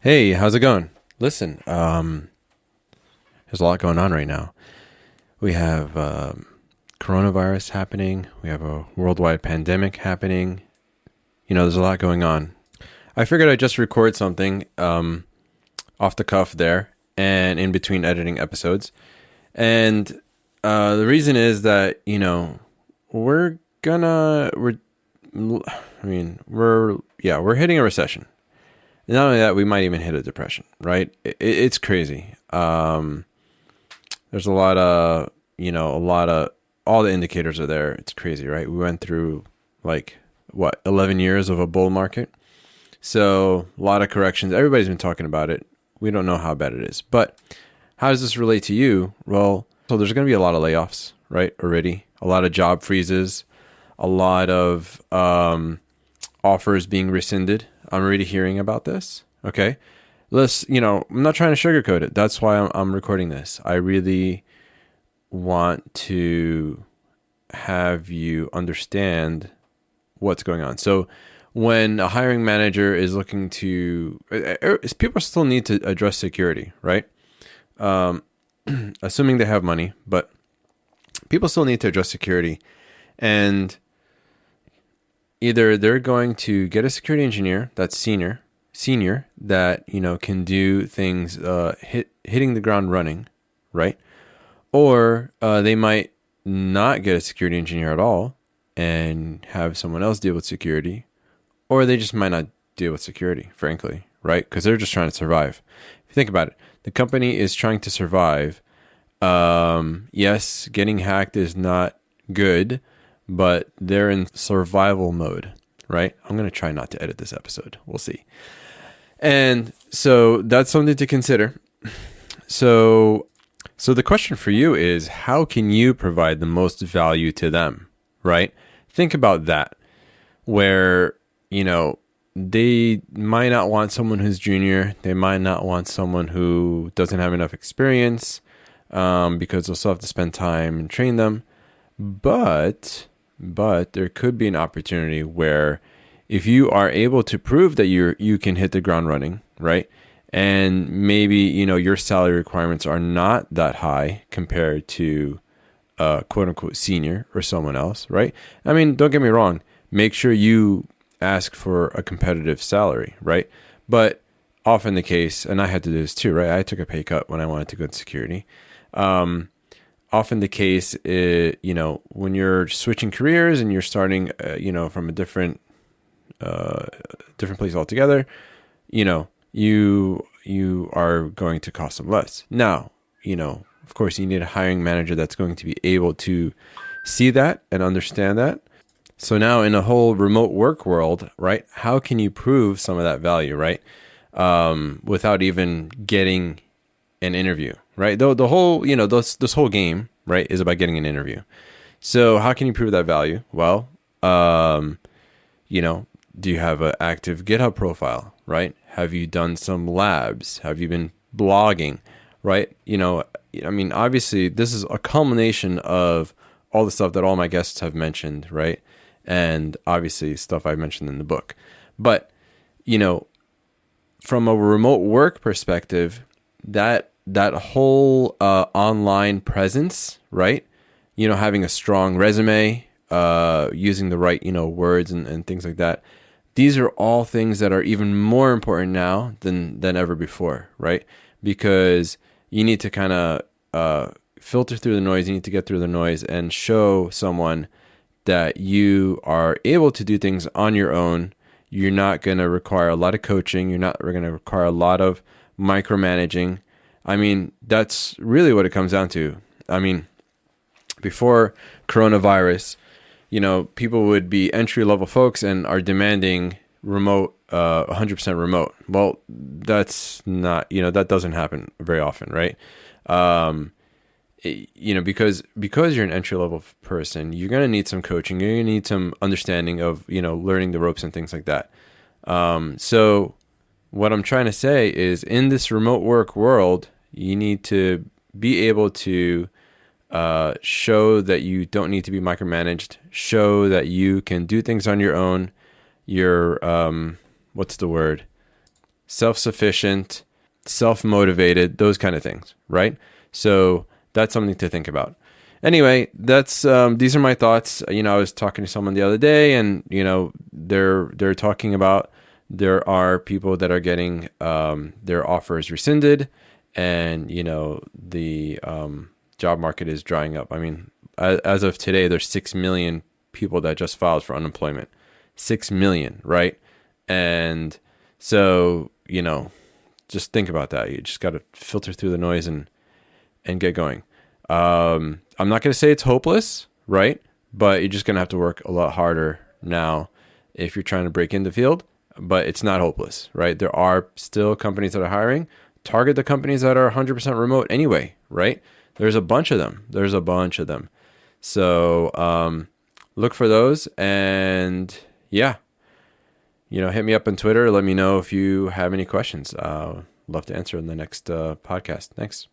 Hey, how's it going? Listen, there's a lot going on right now. We have coronavirus happening. We have a worldwide pandemic happening. There's a lot going on. I figured I'd just record something off the cuff there and in between editing episodes. And the reason is that, we're gonna, we're, I mean, we're hitting a recession. Not only that, we might even hit a depression, right? It's crazy. There's a lot of, all the indicators are there. It's crazy, right? We went through 11 years of a bull market. So a lot of corrections. Everybody's been talking about it. We don't know how bad it is. But how does this relate to you? Well, so there's going to be a lot of layoffs, right? Already. A lot of job freezes. A lot of offers being rescinded. I'm already hearing about this. Okay. I'm not trying to sugarcoat it. That's why I'm recording this. I really want to have you understand what's going on. So when a hiring manager is looking to, people still need to address security, right? Assuming they have money, but people still need to address security. And either they're going to get a security engineer that's senior that, can do things, hitting the ground running, right? Or they might not get a security engineer at all and have someone else deal with security, or they just might not deal with security, frankly, right? Because they're just trying to survive. If you think about it, the company is trying to survive. Yes, getting hacked is not good, but they're in survival mode, right? I'm going to try not to edit this episode. We'll see. And so that's something to consider. So the question for you is, how can you provide the most value to them, right? Think about that, where, they might not want someone who's junior. They might not want someone who doesn't have enough experience, because they'll still have to spend time and train them. But there could be an opportunity where if you are able to prove that you can hit the ground running, right? And maybe, your salary requirements are not that high compared to quote unquote senior or someone else, right? I mean, don't get me wrong. Make sure you ask for a competitive salary, right? But often the case, and I had to do this too, right? I took a pay cut when I wanted to go to security. Often the case is, when you're switching careers and you're starting, from a different place altogether, you are going to cost them less. Now, of course, you need a hiring manager that's going to be able to see that and understand that. So now in a whole remote work world, right, how can you prove some of that value, right, without even getting an interview, right? The whole, this whole game, right, is about getting an interview. So how can you prove that value? Well, do you have an active GitHub profile, right? Have you done some labs? Have you been blogging, right? Obviously this is a culmination of all the stuff that all my guests have mentioned, right? And obviously stuff I mentioned in the book. But, from a remote work perspective, that whole online presence, right? Having a strong resume, using the right, words and things like that. These are all things that are even more important now than ever before, right? Because you need to kind of filter through the noise. You need to get through the noise and show someone that you are able to do things on your own. You're not going to require a lot of coaching. You're not going to require a lot of micromanaging. I mean, that's really what it comes down to. I mean, before coronavirus, people would be entry-level folks and are demanding remote, 100% remote. Well, that's not, that doesn't happen very often, right? Because you're an entry-level person, you're going to need some coaching. You're going to need some understanding of, learning the ropes and things like that. So what I'm trying to say is, in this remote work world, you need to be able to show that you don't need to be micromanaged, show that you can do things on your own. You're, what's the word? self-sufficient, self-motivated, those kind of things, right? So that's something to think about. Anyway, that's these are my thoughts. I was talking to someone the other day, and they're talking about there are people that are getting their offers rescinded, and the job market is drying up. I mean, as of today, there's 6 million people that just filed for unemployment. 6 million, right? And so just think about that. You just got to filter through the noise and get going. I'm not going to say it's hopeless, right? But you're just going to have to work a lot harder now if you're trying to break in the field. But it's not hopeless, right? There are still companies that are hiring. Target the companies that are 100% remote anyway, right? There's a bunch of them. So look for those, and yeah, hit me up on Twitter. Let me know if you have any questions. Love to answer in the next podcast. Thanks.